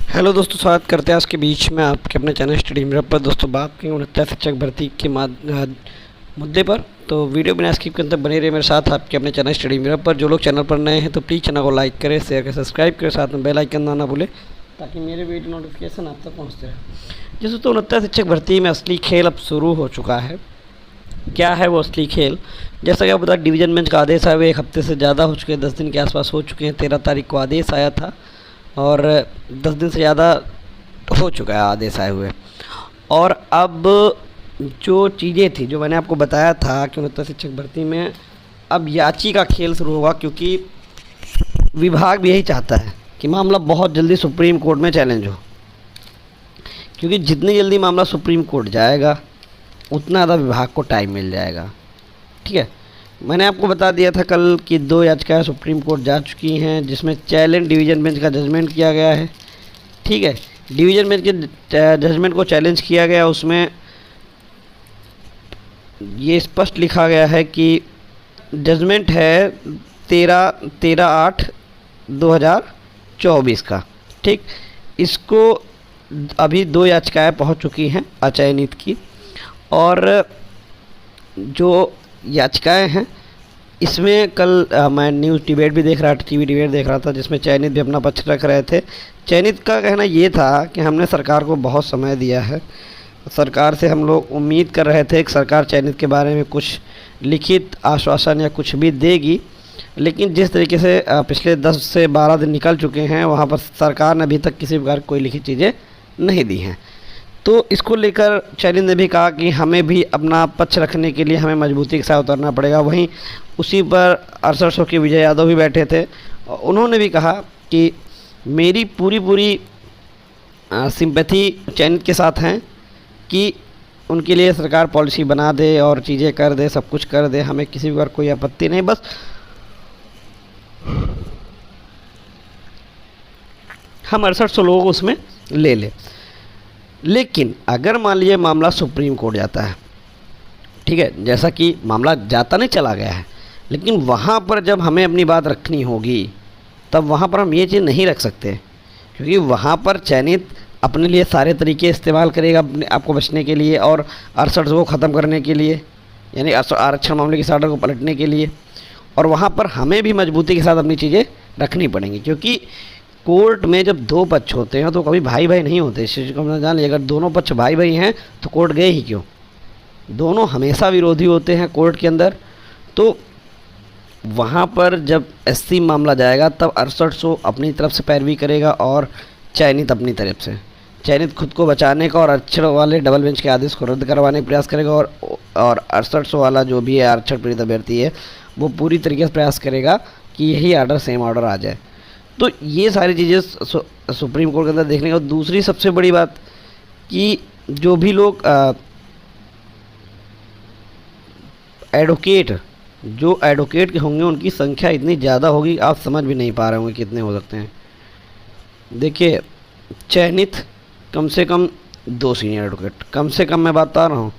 Hello दोस्तों, स्वागत करते हैं आज के बीच में आपके अपने चैनल स्टडी मिरर पर। दोस्तों बात करेंगे 69 शिक्षक भर्ती के मुद्दे पर। तो वीडियो बिना स्किप के अंदर बने रहे मेरे साथ आपके अपने चैनल स्टडी मिरर पर। जो लोग चैनल पर नए हैं तो प्लीज़ चैनल को लाइक करें, शेयर करें, सब्सक्राइब करें, साथ में बेल आइकन ना भूलें ताकि मेरे वीडियो नोटिफिकेशन आप तक पहुँचते रहे। जैसे तो 69 शिक्षक भर्ती में असली खेल अब शुरू हो चुका है। क्या है वो असली खेल? जैसा कि आप बता, डिवीज़न बेंच का आदेश आए हुए 1 हफ्ते से ज़्यादा हो चुके हैं, 10 दिन के आसपास हो चुके हैं। 13 तारीख को आदेश आया था और 10 दिन से ज़्यादा हो चुका है आदेश आए हुए। और अब जो चीज़ें थी, जो मैंने आपको बताया था कि 69 शिक्षक भर्ती में अब याची का खेल शुरू होगा, क्योंकि विभाग भी यही चाहता है कि मामला बहुत जल्दी सुप्रीम कोर्ट में चैलेंज हो, क्योंकि जितनी जल्दी मामला सुप्रीम कोर्ट जाएगा उतना ज़्यादा विभाग को टाइम मिल जाएगा। ठीक है, मैंने आपको बता दिया था कल कि 2 याचिकाएँ सुप्रीम कोर्ट जा चुकी हैं, जिसमें चैलेंज डिवीज़न बेंच का जजमेंट किया गया है। ठीक है, डिवीज़न बेंच के जजमेंट को चैलेंज किया गया, उसमें ये स्पष्ट लिखा गया है कि जजमेंट है 13/8/2024 का। ठीक, इसको अभी 2 याचिकाएँ पहुंच चुकी हैं अचयनित की, और जो याचिकाएं हैं इसमें कल मैं न्यूज़ डिबेट भी देख रहा था, टीवी डिबेट देख रहा था, जिसमें चयनित भी अपना पक्ष रख रहे थे। चयनित का कहना ये था कि हमने सरकार को बहुत समय दिया है, सरकार से हम लोग उम्मीद कर रहे थे कि सरकार चयनित के बारे में कुछ लिखित आश्वासन या कुछ भी देगी, लेकिन जिस तरीके से पिछले 10 से 12 दिन निकल चुके हैं, वहाँ पर सरकार ने अभी तक किसी प्रकार कोई लिखित चीज़ें नहीं दी हैं। तो इसको लेकर चयनित ने भी कहा कि हमें भी अपना पक्ष रखने के लिए हमें मजबूती के साथ उतरना पड़ेगा। वहीं उसी पर 6800 के विजय यादव भी बैठे थे, उन्होंने भी कहा कि मेरी पूरी सिंपैथी चयनित के साथ हैं कि उनके लिए सरकार पॉलिसी बना दे और चीज़ें कर दे, सब कुछ कर दे, हमें किसी प्रकार कोई आपत्ति नहीं, बस हम 6800 लोग उसमें ले लें। लेकिन अगर मान लीजिए मामला सुप्रीम कोर्ट जाता है, ठीक है, जैसा कि मामला जाता नहीं चला गया है, लेकिन वहाँ पर जब हमें अपनी बात रखनी होगी तब वहाँ पर हम ये चीज़ नहीं रख सकते, क्योंकि वहाँ पर चयनित अपने लिए सारे तरीके इस्तेमाल करेगा अपने आपको बचने के लिए और 68 को ख़त्म करने के लिए, यानी आरक्षण मामले की ऑर्डर को पलटने के लिए। और वहाँ पर हमें भी मजबूती के साथ अपनी चीज़ें रखनी पड़ेंगी, क्योंकि कोर्ट में जब 2 पक्ष होते हैं तो कभी भाई भाई नहीं होते। इस चीज़ को हम जान लिया, अगर दोनों पक्ष भाई भाई हैं तो कोर्ट गए ही क्यों? दोनों हमेशा विरोधी होते हैं कोर्ट के अंदर। तो वहाँ पर जब एससी मामला जाएगा तब 6800 अपनी तरफ से पैरवी करेगा और चयनित अपनी तरफ से। चयनित खुद को बचाने का और आरक्षण वाले डबल बेंच के आदेश को रद्द करवाने का प्रयास करेगा, और 6800 वाला जो भी है आरक्षण पीड़ित अभ्यर्थी है वो पूरी तरीके से प्रयास करेगा कि यही ऑर्डर सेम ऑर्डर आ जाए। तो ये सारी चीज़ें सुप्रीम कोर्ट के अंदर देखने का। दूसरी सबसे बड़ी बात कि जो भी लोग एडवोकेट के होंगे उनकी संख्या इतनी ज़्यादा होगी, आप समझ भी नहीं पा रहे होंगे कितने हो सकते हैं। देखिए, चयनित कम से कम 2 सीनियर एडवोकेट, कम से कम मैं बता रहा हूँ।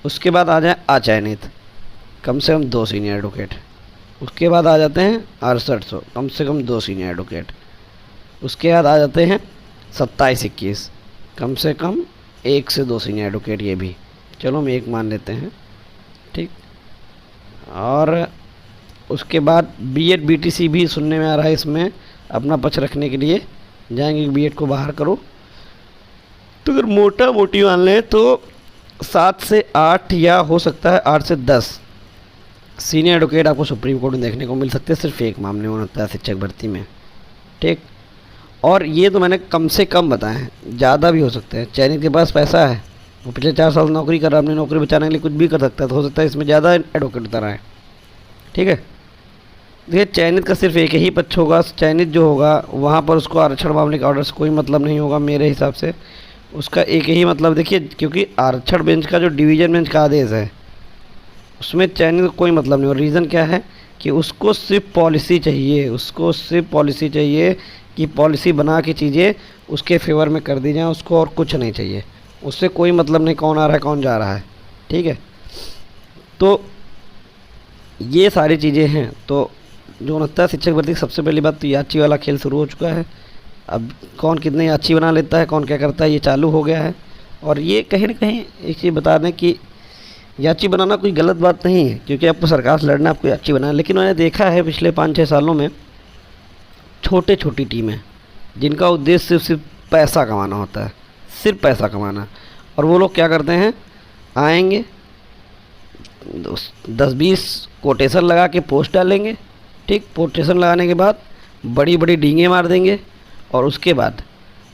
उसके बाद आ जाए अचयनित, कम से कम 2 सीनियर एडवोकेट। उसके बाद आ जाते हैं 6800, कम से कम 2 सीनियर एडवोकेट। उसके बाद आ जाते हैं 27-21, कम से कम 1 से 2 सीनियर एडवोकेट। ये भी चलो हम 1 मान लेते हैं, ठीक। और उसके बाद बीएड बीटीसी भी सुनने में आ रहा है, इसमें अपना पक्ष रखने के लिए जाएंगे, बीएड को बाहर करो। तो अगर मोटा मोटी मान लें तो 7 से 8 या हो सकता है 8 से 10 सीनियर एडवोकेट आपको सुप्रीम कोर्ट में देखने को मिल सकते हैं, सिर्फ एक मामले में होता है शिक्षक भर्ती में। ठीक, और ये तो मैंने कम से कम बताए हैं, ज़्यादा भी हो सकते हैं। चयनित के पास पैसा है, वो पिछले 4 साल नौकरी कर रहा है, अपनी नौकरी बचाने के लिए कुछ भी कर सकता है, तो हो सकता है इसमें ज़्यादा एडवोकेट उतर आए। ठीक है, देखिए चयनित का सिर्फ एक ही पक्ष होगा। चयनित जो होगा वहाँ पर उसको आरक्षण मामले के ऑर्डर से कोई मतलब नहीं होगा मेरे हिसाब से। उसका एक ही मतलब, देखिए, क्योंकि आरक्षण बेंच का जो डिवीज़न बेंच का आदेश है उसमें चयनित का कोई मतलब नहीं। और रीज़न क्या है कि उसको सिर्फ पॉलिसी चाहिए, उसको सिर्फ पॉलिसी चाहिए कि पॉलिसी बना के चीज़ें उसके फेवर में कर दी जाएँ, उसको और कुछ नहीं चाहिए। उससे कोई मतलब नहीं कौन आ रहा है कौन जा रहा है। ठीक है, तो ये सारी चीज़ें हैं। तो जो 69 शिक्षक भर्ती की सबसे पहली बात तो याची वाला खेल शुरू हो चुका है। अब कौन कितनी अच्छी बना लेता है, कौन क्या करता है, ये चालू हो गया है। और ये कहीं ना कहीं एक चीज़ बता दें कि याची बनाना कोई गलत बात नहीं है, क्योंकि आपको सरकार से लड़ना, आपको याची बनाना। लेकिन मैंने देखा है पिछले 5-6 सालों में छोटे छोटी टीमें जिनका उद्देश्य सिर्फ सिर्फ पैसा कमाना होता है, सिर्फ पैसा कमाना। और वो लोग क्या करते हैं, आएंगे 10-20 कोटेशन लगा के पोस्ट डालेंगे, ठीक, कोटेशन लगाने के बाद बड़ी बड़ी डींगे मार देंगे और उसके बाद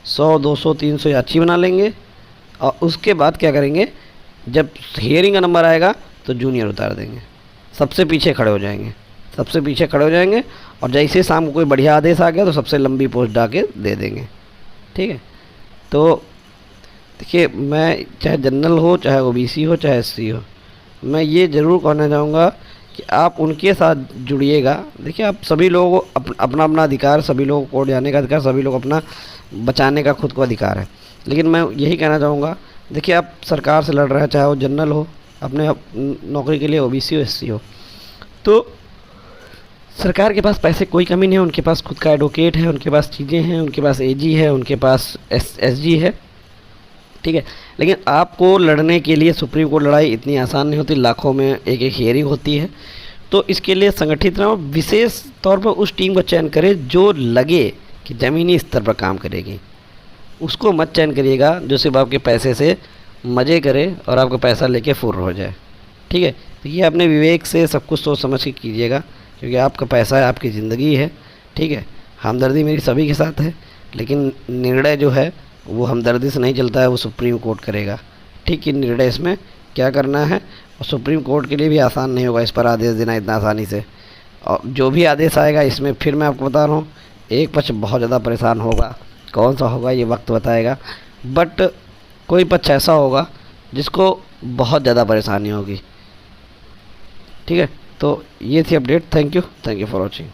100, 200, 300 याची बना लेंगे। और उसके बाद क्या करेंगे, जब हियरिंग का नंबर आएगा तो जूनियर उतार देंगे, सबसे पीछे खड़े हो जाएंगे, सबसे पीछे खड़े हो जाएंगे। और जैसे शाम को कोई बढ़िया आदेश आ गया तो सबसे लंबी पोस्ट डाके दे देंगे, ठीक है। तो देखिए, मैं चाहे जनरल हो, चाहे ओबीसी हो, चाहे एससी हो, मैं ये ज़रूर कहना चाहूँगा कि आप उनके साथ जुड़िएगा। देखिए, आप सभी लोगों को अपना अपना अधिकार, सभी लोगों को वोट जाने का अधिकार, सभी लोग अपना बचाने का खुद को अधिकार है। लेकिन मैं यही कहना चाहूँगा, देखिए, आप सरकार से लड़ रहे हैं, चाहे वो जनरल हो, अपने नौकरी के लिए ओबीसी हो, एससी हो, तो सरकार के पास पैसे कोई कमी नहीं है। उनके पास खुद का एडवोकेट है, उनके पास चीज़ें हैं, उनके पास एजी है, उनके पास एसजी है, ठीक है। लेकिन आपको लड़ने के लिए सुप्रीम कोर्ट लड़ाई इतनी आसान नहीं होती, लाखों में एक एक हियरिंग होती है। तो इसके लिए संगठित रहो, विशेष तौर पर उस टीम का चयन करें जो लगे कि ज़मीनी स्तर पर काम करेगी। उसको मत चयन करिएगा जो सिर्फ आपके पैसे से मज़े करे और आपका पैसा लेके फुर्र हो जाए, ठीक है। तो ये अपने विवेक से सब कुछ सोच समझ के कीजिएगा, क्योंकि आपका पैसा है, आपकी ज़िंदगी है, ठीक है। हमदर्दी मेरी सभी के साथ है, लेकिन निर्णय जो है वो हमदर्दी से नहीं चलता है, वो सुप्रीम कोर्ट करेगा, ठीक है। निर्णय इसमें क्या करना है, और सुप्रीम कोर्ट के लिए भी आसान नहीं होगा इस पर आदेश देना इतना आसानी से। और जो भी आदेश आएगा इसमें, फिर मैं आपको बता रहा हूँ, एक पक्ष बहुत ज़्यादा परेशान होगा, कौन सा होगा ये वक्त बताएगा, बट कोई पक्ष ऐसा होगा जिसको बहुत ज़्यादा परेशानी होगी, ठीक है। तो ये थी update. Thank you for watching.